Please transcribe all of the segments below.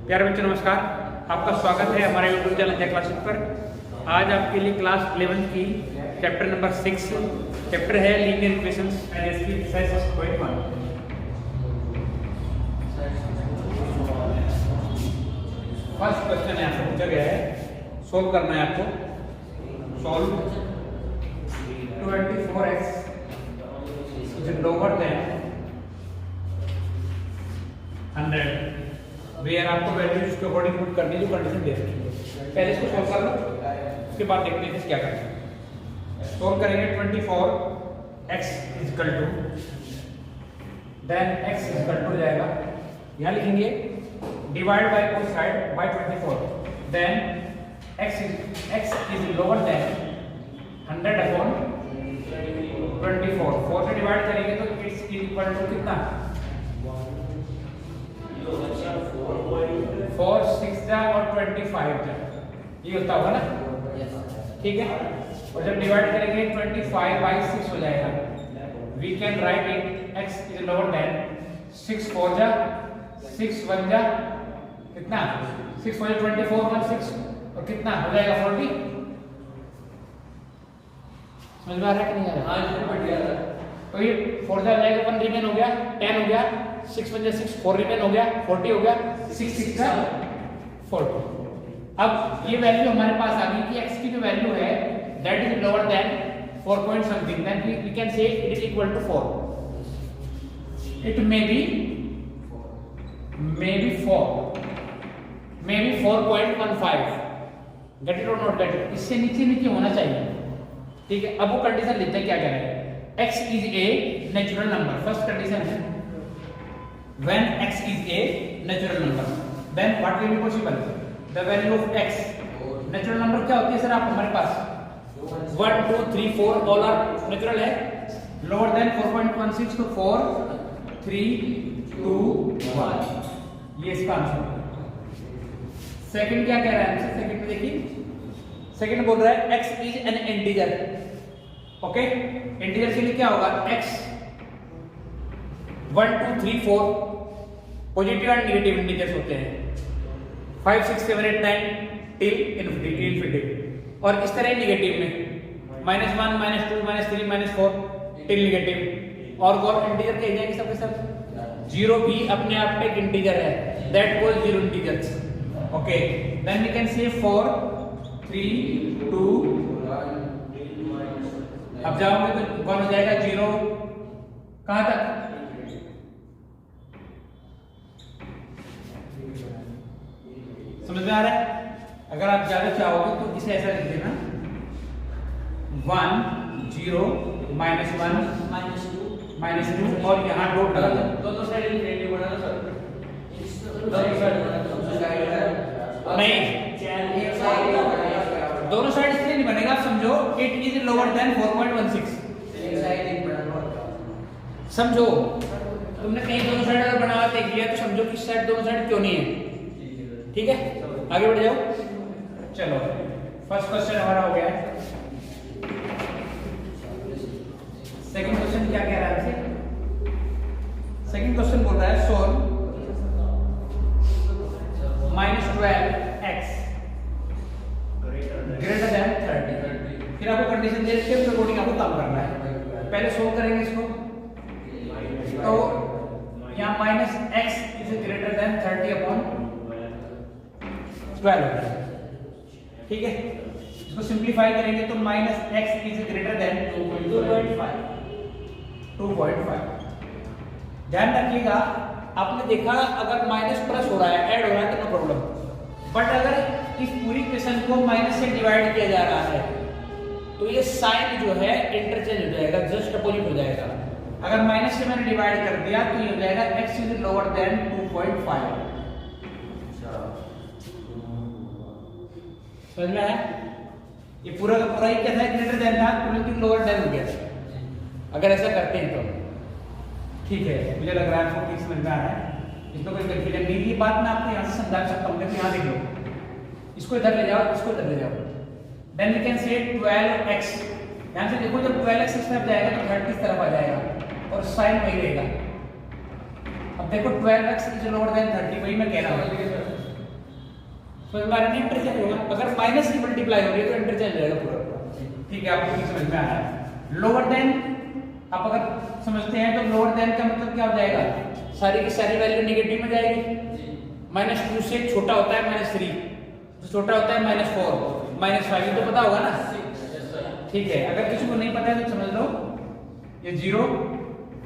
प्यारे बच्चों नमस्कार, आपका स्वागत है हमारे यूट्यूब चैनल जय क्लासेस पर। आज आपके लिए क्लास 11 की चैप्टर नंबर 6 चैप्टर है लीनियर इक्वेशंस एंड इसकी एक्सरसाइज 6.1। फर्स्ट क्वेश्चन है आपको पूछा गया है, सोल्व करना है आपको। Solve 24x is lower than 100 where आपको वैल्यू इसके अकॉर्डिंग पुट करनी है जो कंडीशन दे रखी है। पहले इसको सॉल्व कर लो, उसके बाद देखते हैं क्या करना है। सॉल्व करेंगे 24x is equal to then x is equal to हो जाएगा, यहाँ लिखेंगे divide by both side by 24 then x is lower than 100 upon 24। 4 से डिवाइड करेंगे तो x इज इक्वल टू कितना 4 6 जा और 25 जा, ये होता होगा ना, ठीक है। और जब डिवाइड करेंगे 25 बाई 6 हो जाएगा। We can write it x is lower than 6 4 जा 6 1 जा कितना 6 4 24 1 6 और कितना हो जाएगा 40। समझ में आ रहा है कि नहीं आ रहा? हाँ जी बढ़िया। तो ये 4 जा जाएगा 1 रिमेन हो गया 10 हो गया 6 1 जा 6 4 रिमेन हो गया 40 हो गया 6 6 जा 40। अब ये वैल्यू हमारे पास आ गई कि x की जो वैल्यू है that is lower than 4 point something, then we can say it is equal to 4। It may be 4.15। Get it और नॉट गेट इट, इससे नीचे नीचे होना चाहिए, ठीक है। अब वो कंडीशन लेते हैं, क्या कह रहे हैं, x is a natural number. First condition है when x is a natural number then what will be possible, the value of x natural number क्या होती है सर? आप हमारे पास 1 2 3 4 ऑल आर नेचुरल है, लोअर देन 4.16 तो 4 3 2 1, ये इसका आंसर है। सेकंड क्या कह रहा है हमसे? सेकंड में देखिए, सेकंड बोल रहा है x is an integer. Okay, integer के लिए क्या होगा, x 1 2 3 4 positive and negative integers होते हैं, 5 6 7 8 9 टिल इनफिनिटी। और इस तरह नेगेटिव में -1 -2 -3 -4 टिल नेगेटिव। और इंटीजर कहे जाएंगे सबके सब। जीरो भी अपने आप में एक इंटीजर है, that called zero integers. Okay, then we can say 4 3 2 अब जाओगे तो कौन हो जाएगा 0 कहां तक, समझ में आ रहा है? अगर आप ज्यादा चाहोगे तो इसे ऐसा लिख देना 1 0 -1 -2 और यहाँ डॉट लगा दो। दोनों साइड इनफिनिटी बनाना सर, नहीं, दोनों साइड इसलिए नहीं बनेगा, आप समझो इट इज लोअर देन 4.16। समझो, तुमने कहीं दोनों साइड अगर बना हुआ देख लिया तो समझो कि साइड दोनों साइड क्यों नहीं है, ठीक है। आगे बढ़ जाओ, चलो फर्स्ट क्वेश्चन हमारा हो गया। सेकंड क्वेश्चन क्या कह रहा है हमसे? सेकंड क्वेश्चन बोल रहा है सोल्व -12x ग्रेटर देन 30। फिर आपको कंडीशन दे के उसके अकॉर्डिंग आपको काम करना है। पहले सोल्व करेंगे इसको, तो यहाँ -x is greater then 30 upon 12, ठीक है। इसको सिंप्लीफाई करेंगे तो -x इज ग्रेटर देन 2.5। ध्यान रखिएगा, आपने देखा अगर माइनस प्लस हो रहा है, ऐड हो रहा है तो नो प्रॉब्लम, बट अगर इस पूरी इक्वेशन को माइनस से डिवाइड किया जा रहा है तो ये साइन जो है इंटरचेंज हो जाएगा, जस्ट अपोजिट हो जाएगा। अगर माइनस से मैंने डिवाइड कर दिया तो ये हो जाएगा x इज लोअर देन 2.5। समझ में आया? ये पूरा का पूरा ही क्या था, ग्रेटर देन था, तुरंत लोअर देन हो गया अगर ऐसा करते हैं तो, ठीक है। मुझे लग रहा है आपको ठीक समझ में आ रहा है, इसमें कोई कंफ्यूजन नहीं। ये बात मैं आपको यहाँ से समझा सकता हूँ, देखो यहाँ देख लो, इसको इधर ले जाओ, इसको इधर ले जाओ, देन वी कैन से 12x। यहाँ से देखो जब 12x इस तरफ जाएगा तो 30 इस तरफ आ जाएगा और साइन वही रहेगा। अब देखो 12x इज लोअर देन 30, वही मैं कह रहा हूँ। समझ में आ रहा है? इंटरचेंज होगा। अगर माइनस की मल्टीप्लाई हो रही है तो इंटरचेंज हो जाएगा पूरा। ठीक है, आपको समझ में आ रहा है? लोअर देन आप अगर समझते हैं तो लोअर देन का मतलब क्या हो जाएगा? सारी की सारी वैल्यू नेगेटिव में जाएगी। -2 से छोटा होता है -3, तो छोटा होता है -4, -5, ये तो पता होगा ना? ठीक है, अगर किसी को नहीं पता है तो समझ लो ये 0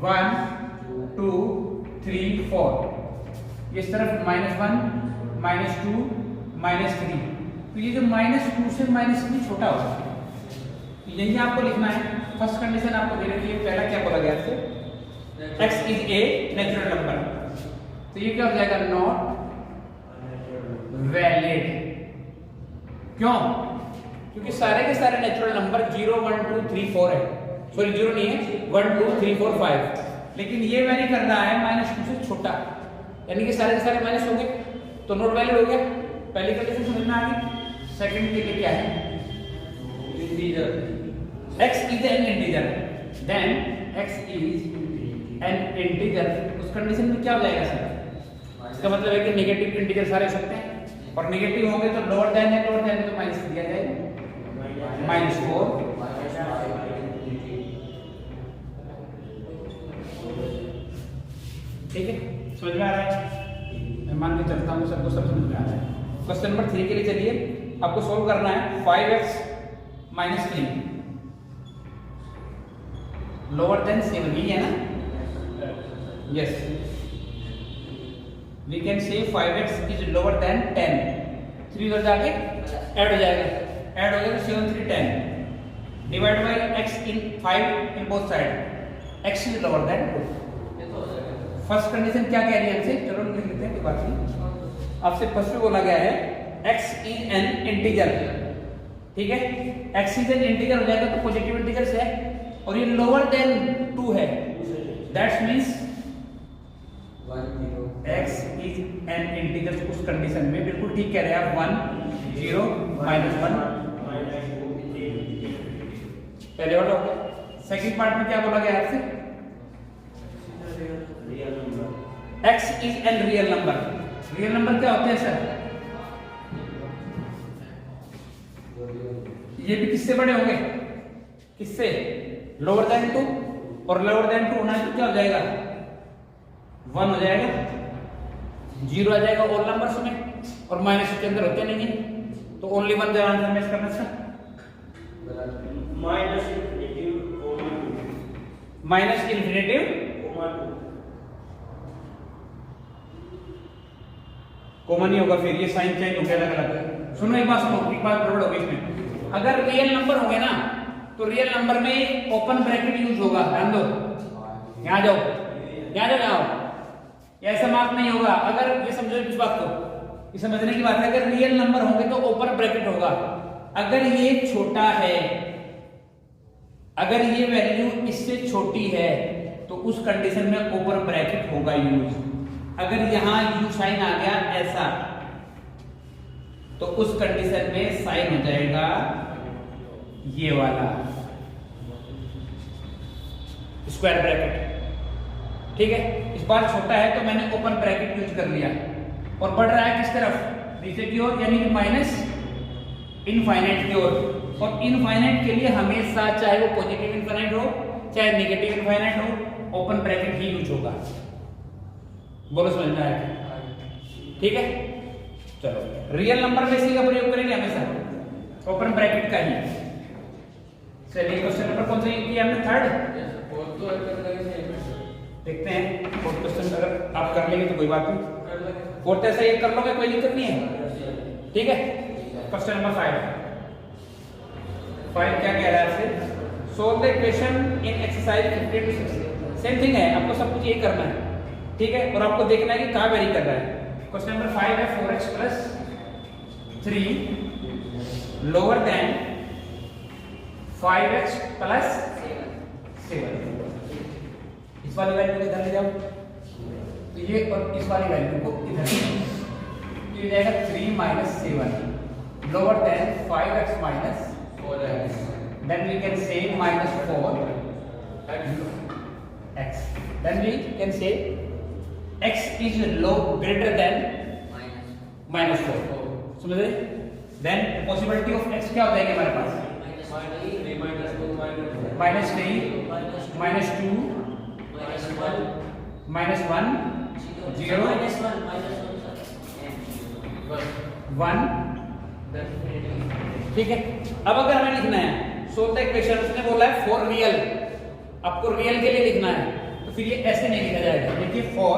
1 2 3 4, इस तरफ -1 -2 -3, तो ये जो -2 से -3 छोटा होगा, तो यही आपको लिखना है। फर्स्ट कंडीशन आपको दे रखी है, पहला क्या बोला गया आपसे? x is a natural number, तो ये क्या हो जाएगा? Not valid. क्यों? क्योंकि सारे के सारे नेचुरल नंबर 0 1 2 3 4 है, सॉरी 0 नहीं है, 1 2 3 4 5, लेकिन ये वैरी कर रहा है -2 से छोटा, यानी कि सारे के सारे माइनस हो गए, तो नॉट वैलिड हो गया। पहली कंडीशन समझ में आ गई। सेकंड के लिए क्या है? Integer. x is an integer, then x is an integer, उस कंडीशन में क्या हो जाएगा सर? इसका मतलब है कि नेगेटिव इंटीजर सारे हो सकते हैं, और नेगेटिव होंगे तो लोअर देन है, लोअर देन तो माइनस दिया जाएगा, -4 ठीक है, समझ में आ रहा है? मैं मान के चलता हूँ सबको सब समझ में आ रहा है। क्वेश्चन नंबर 3 के लिए चलिए, आपको सोल्व करना है 5x - 3 लोअर देन 7, यही है ना? यस, वी कैन से 5x इज लोअर देन 10, 3 उधर जाके ऐड हो जाएगा, ऐड हो जाएगा 7 3 10, divide by x in 5 in both side, x is lower then 2। First condition क्या कह रही है हमसे? चलो लिख लेते हैं, कोई बात नहीं। आपसे फर्स्ट में बोला गया है x इज एन इंटीजर, ठीक है? x इज एन इंटीजर हो जाएगा तो पॉजिटिव इंटीजर से है, और ये लोअर देन 2 है, that's means x is an integer. उस कंडीशन में बिल्कुल ठीक कह रहे हैं आप, 1 0 -1 पहले वाला हो गया। सेकंड पार्ट में क्या बोला गया आपसे? x is an real number. Real number क्या होते हैं सर? ये भी किससे बड़े होंगे? किससे? लोअर देन 2, और लोअर देन 2 होना है तो क्या हो जाएगा? 1 हो जाएगा, 0 आ जाएगा ऑल नंबर्स में, और माइनस के अंदर होते नहीं है, तो ओनली 1 जब आंसर मैच करना सर। -∞ कॉमन ही होगा, फिर ये साइन चेंज हो गया अलग अलग। सुनो एक बात, सुनो एक बात गड़बड़ होगी इसमें। अगर रियल नंबर होंगे ना तो रियल नंबर में ओपन ब्रैकेट यूज होगा, ध्यान दो, यहाँ जाओ, यहाँ जाओ, यहाँ ऐसा मार्क नहीं होगा। अगर ये समझो इस बात को, ये समझने की बात है, अगर रियल नंबर होंगे तो ओपन ब्रैकेट होगा। अगर ये छोटा है, अगर ये वैल्यू इससे छोटी है तो उस कंडीशन में ओपन ब्रैकेट होगा यूज। अगर यहां यू साइन आ गया ऐसा, तो उस कंडीशन में साइन हो जाएगा ये वाला स्क्वायर ब्रैकेट, ठीक है? इस बार छोटा है तो मैंने ओपन ब्रैकेट यूज कर लिया, और बढ़ रहा है किस तरफ? नीचे की ओर, यानी कि माइनस इनफाइनाइट की ओर। और इनफाइनाइट के लिए हमेशा, चाहे वो पॉजिटिव इनफाइनाइट हो चाहे नेगेटिव इनफाइनाइट हो, ओपन ब्रैकेट ही यूज होगा। बोलो समझ में आया? ठीक है, चलो रियल नंबर में इसी का प्रयोग करेंगे हमेशा, ओपन ब्रैकेट का ही। चलिए क्वेश्चन नंबर कौन सा किया हमने? थर्ड। देखते हैं फोर्थ क्वेश्चन, अगर आप कर लेंगे तो कोई बात नहीं, फोर्थ ऐसा ये कर लोगे, कोई दिक्कत नहीं है, ठीक है? क्वेश्चन नंबर 5 क्या कह रहा है आपसे? Solve the equation in exercise 50 to 60। Same thing है, आपको सब कुछ ये करना है, ठीक है? और आपको देखना है कि कहाँ वेरी कर रहा है। क्वेश्चन नंबर 5 है 4x + 3 लोअर देन 5x + 7। इस वाली वैल्यू को इधर ले जाओ, तो ये और इस वाली वैल्यू को इधर, तो ये जाएगा 3 - 7 lower than 5x - 4x, then we can say -4x, then we can say x is greater than -4। समझ रहे? देन पॉसिबिलिटी ऑफ x क्या हो जाएगी हमारे पास? -3 -2 -1 0 1। ठीक है, अब अगर हमें लिखना है सोल्व द इक्वेशन, उसने बोला है फॉर रियल, आपको रियल के लिए लिखना है, तो फिर ये ऐसे नहीं लिखा जाएगा। देखिए फॉर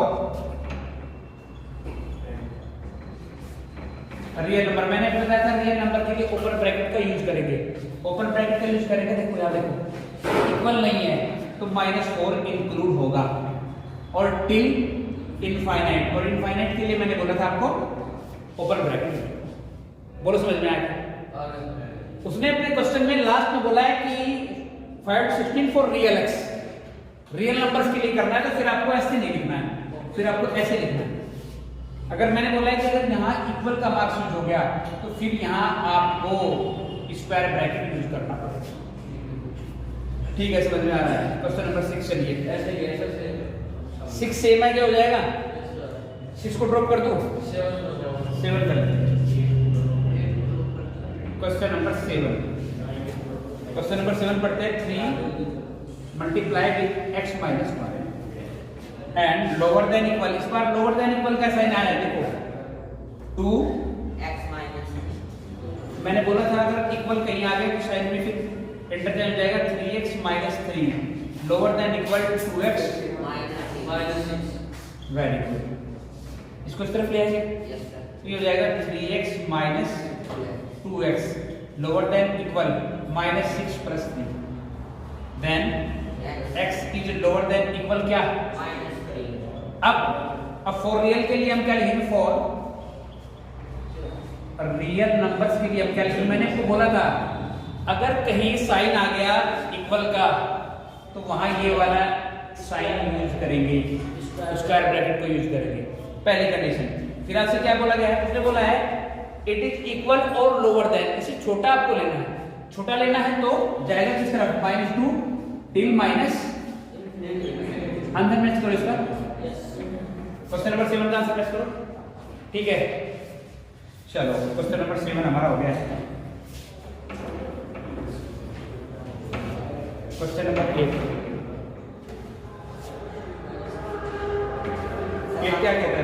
रियल नंबर, मैंने बताया था रियल नंबर के लिए ओपन ब्रैकेट का यूज करेंगे। ओपन ब्रैकेट का यूज करेंगे, देखो यार देखो इक्वल नहीं है तो -4 इंक्लूड होगा, और टिल इनफाइनाइट, और इनफाइनाइट के लिए मैंने बोला था आपको ओपन ब्रैकेट। बोलो समझ में आया? उसने अपने क्वेश्चन में लास्ट में बोला है कि find 16 for real x, real numbers के लिए करना है, तो फिर आपको ऐसे नहीं लिखना है, फिर आपको ऐसे लिखना है। अगर मैंने बोला है कि अगर यहाँ इक्वल का मार्क्स यूज हो गया तो फिर यहाँ आपको स्क्वायर ब्रैकेट यूज करना पड़ेगा। ठीक है, समझ में आ रहा है? क्वेश्चन नंबर 6 चलिए। 6 सेम है, क्या हो जाएगा? 6 को ड्रॉप कर दो, 7 कर लेते। क्वेश्चन नंबर 7, क्वेश्चन नंबर 7 पढ़ते हैं। 3 multiply with x minus 1 and lower than equal. इस बार लोअर देन इक्वल का साइन आया, देखो 2x माइनस, मैंने बोला था अगर इक्वल कहीं आ गए तो साइन में फिर इंटरचेंज हो जाएगा। 3x minus 3 lower than equal to 2x minus 6। Very good, इसको इस तरफ ले आएंगे, ये हो जाएगा 3x minus 2x lower than equal -6 + 3, then x is lower than equal क्या? -3। अब फॉर रियल के लिए हम क्या लिखेंगे? फॉर रियल नंबर्स के लिए हम क्या लिखेंगे? मैंने आपको बोला था अगर कहीं साइन आ गया इक्वल का तो वहां ये वाला साइन यूज करेंगे, स्क्वायर ब्रैकेट को यूज करेंगे, पहली कंडीशन। फिर आपसे क्या बोला गया है? उसने बोला है इट इज इक्वल और लोअर देन, इसे छोटा आपको लेना है, छोटा लेना है तो जाएगा किस तरफ? -2 टिल माइनस, आंसर मैच करो इसका। क्वेश्चन नंबर 7 का आंसर मैच करो। ठीक है, चलो क्वेश्चन नंबर 7 हमारा हो गया है। क्वेश्चन नंबर 8 क्या कहता है?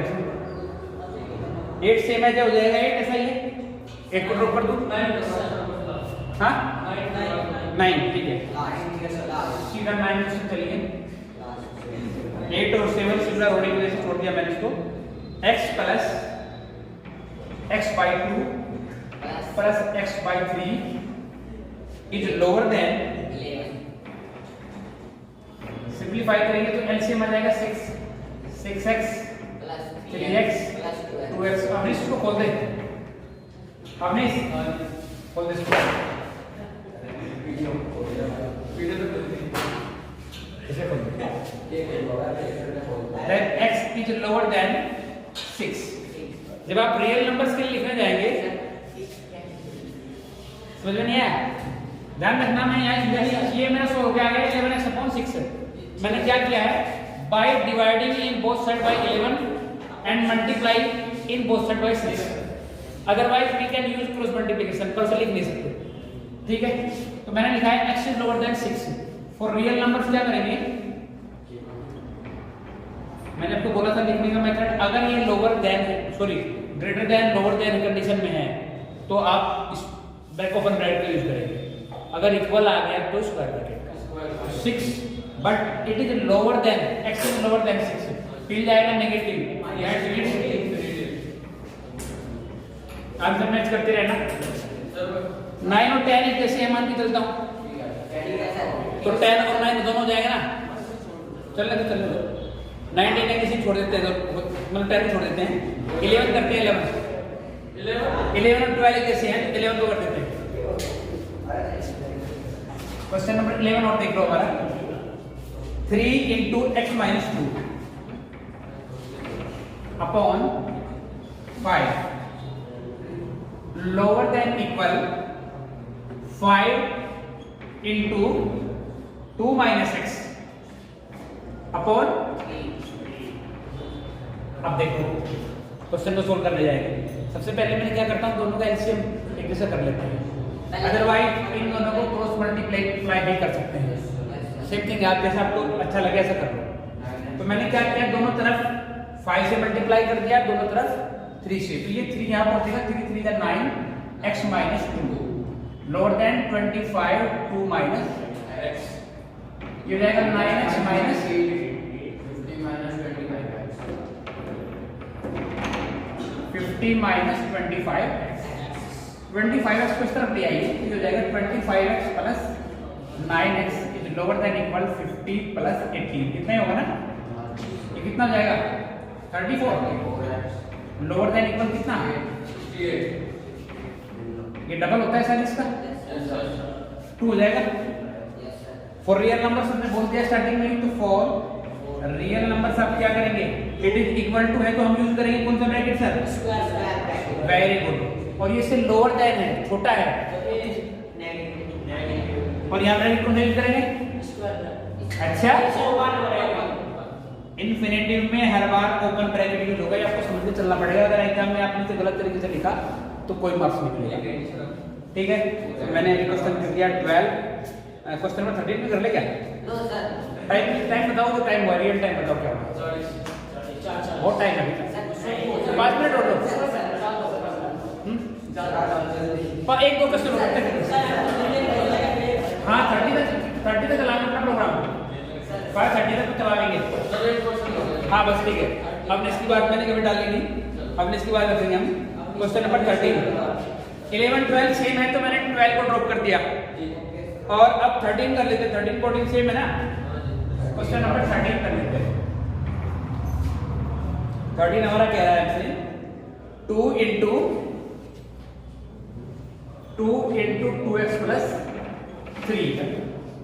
8 सेम है, क्या हो जाएगा? 8 ऐसा ही है, 8 को ड्रॉप कर दूं। हाँ 9, ठीक है, सीधा 9 से चलिए। 8 और 7 सिमिलर होने की वजह से छोड़ दिया मैंने इसको। x plus x/2 plus x/3 is lower then 11। Simplify करेंगे तो एलसीएम आ जाएगा 6x 3x 2x। अब इसको खोल दे, आपने खोल दे इसको, इसे खोल दे। Then x is lower than 6। जब आप रियल नंबर्स के लिए लिखने जाएंगे, समझ में नहीं आया? ध्यान रखना, मैं यहाँ ये मेरा सो हो गया 11x/6 है। मैंने क्या किया है? By dividing in both side by 11 and multiply in both side by 6। Otherwise we can use cross multiplication, पर से लिख नहीं सकते। ठीक है, तो मैंने लिखा है x is lower than 6। For real numbers क्या करेंगे? मैंने आपको बोला था लिखने का मेथड, अगर ये lower than sorry greater than lower than condition में है तो आप इस बैक ओपन ब्रैकेट का यूज करेंगे। अगर इक्वल आ गया तो स्क्वायर ब्रैकेट का 6, but it is lower than, x is lower than 6, फिर जाएगा नेगेटिव, आंसर मैच करते रहना। 9 और 10 एक जैसे मान के चलता हूं तो 10 और 9 दोनों हो जाएगा ना। चलने दो 9 10 किसी छोड़ देते हैं, तो मतलब 10 छोड़ देते हैं, 11 करते हैं। 11 और 12 जैसे हैं, 11 को कर देते हैं। क्वेश्चन नंबर 11 और देख लो हमारा। 3 into x minus 2 upon 5 lower than equal 5 into 2 minus x upon। अब देखो क्वेश्चन को सोल्व करने जाएंगे। सबसे पहले मैं क्या करता हूँ, दोनों का एलसीएम एक जैसा कर लेते हैं, अदरवाइज इन दोनों को क्रॉस मल्टीप्लाई भी कर सकते हैं। सेम थिंग आप जैसा आपको अच्छा लगे ऐसा कर लो। तो मैंने क्या किया, दोनों तरफ 5 से मल्टीप्लाई कर दिया, दोनों तरफ 3 से, तो ये 3 यहाँ पहुंचेगा, 3 3 का 9 x minus 2 lower than 25 2 minus x, ये हो जाएगा 9x माइनस 50 माइनस 25x को इस तरफ ले आइए, ये हो जाएगा 25x plus 9x is lower than equal 50 plus 18, कितना ही होगा ना, ये कितना हो जाएगा 34 लोअर देन इक्वल कितना, ये डबल होता है सर इसका, 2 हो जाएगा। फॉर रियल नंबर्स हमने बोल दिया स्टार्टिंग में, तो फॉर रियल नंबर्स आप क्या करेंगे, इट इज इक्वल टू है तो हम यूज करेंगे कौन सा ब्रैकेट सर, वेरी गुड। और ये से लोअर देन है, छोटा है, और यहाँ ब्रैकेट कौन सा यूज करेंगे, अच्छा इन्फिनेटिव में हर बार ओपन ब्रैकेट यूज होगा, आपको समझ के चलना पड़ेगा, अगर एग्जाम में आपने गलत तरीके से लिखा तो कोई मार्क्स नहीं मिलेगा, ठीक है। तो मैंने अभी क्वेश्चन कर दिया 12, क्वेश्चन नंबर 13 में कर ले क्या, टाइम बताओ, तो टाइम हुआ, रियल टाइम बताओ क्या हुआ, बहुत टाइम है, 5 मिनट और लो, पर 1-2 क्वेश्चन हो सकते हैं, हाँ 30 तक चलाएंगे अपना प्रोग्राम, 5:30 तक चला लेंगे, हाँ बस ठीक है। अब इसकी बात मैंने कभी डाली नहीं, अब इसकी बात रखेंगे हम, क्वेश्चन नंबर 13, 11 12 सेम है तो मैंने 12 को ड्रॉप कर दिया, और अब 13 कर लेते, 13 14 सेम है ना, क्वेश्चन नंबर 13 कर लेते हैं। 13 हमारा कह रहा है हमसे 2 into 2x प्लस 3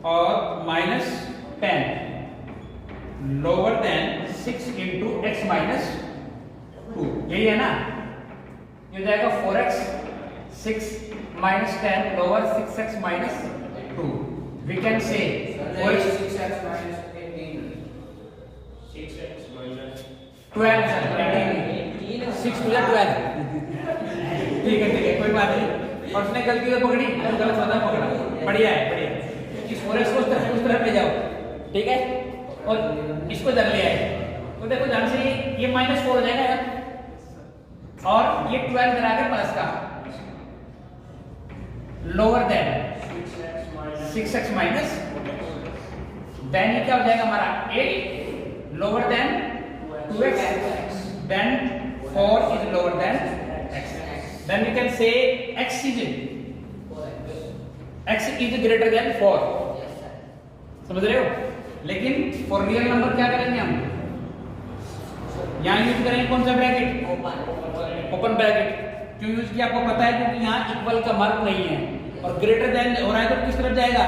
और minus 10 lower than 6 into x minus 2, यही है ना, ये हो जाएगा 4x 6 minus 10 lower 6x minus 2, we can say 4x 6x minus 18 6x minus 12 6 to 12, ठीक है कोई बात नहीं, और उसने गलती से पकड़ी, गलत वाला पकड़ा, बढ़िया है बढ़िया, इस 4x को उस तरफ ले जाओ, ठीक है, और इसको इधर ले आए, तो देखो ध्यान से ये -4 हो जाएगा यार, और ये 12 इधर आ गया प्लस का, lower than 6x minus, then ये क्या हो जाएगा हमारा 8 lower than 2x, then 4 is lower than x, then we can say x is greater than 4, समझ रहे हो। लेकिन फॉर रियल नंबर क्या करेंगे हम, यहाँ यूज करेंगे कौन सा ब्रैकेट, ओपन ब्रैकेट, क्यों यूज किया आपको पता है, क्योंकि यहाँ इक्वल का मार्क नहीं है, और ग्रेटर देन हो रहा है तो किस तरफ जाएगा,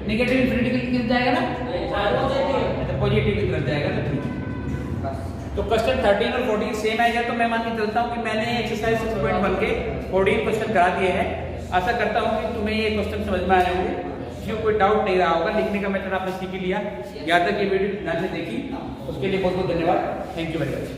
नेगेटिव इन्फिनिटी की तरफ जाएगा ना, तो पॉजिटिव की तरफ जाएगा, तो ठीक है। तो क्वेश्चन 13 और 14 सेम आएगा, तो मैं मान के चलता हूँ कि मैंने एक्सरसाइज 6.1 के 14 क्वेश्चन करा दिए हैं। आशा करता हूँ कि तुम्हें ये क्वेश्चन समझ में आ रहे होंगे, किसी को कोई डाउट नहीं रहा होगा, लिखने का मेथड आपने सीख लिया, याद तक ये वीडियो ध्यान से देखी, उसके लिए बहुत बहुत धन्यवाद, थैंक यू वेरी मच।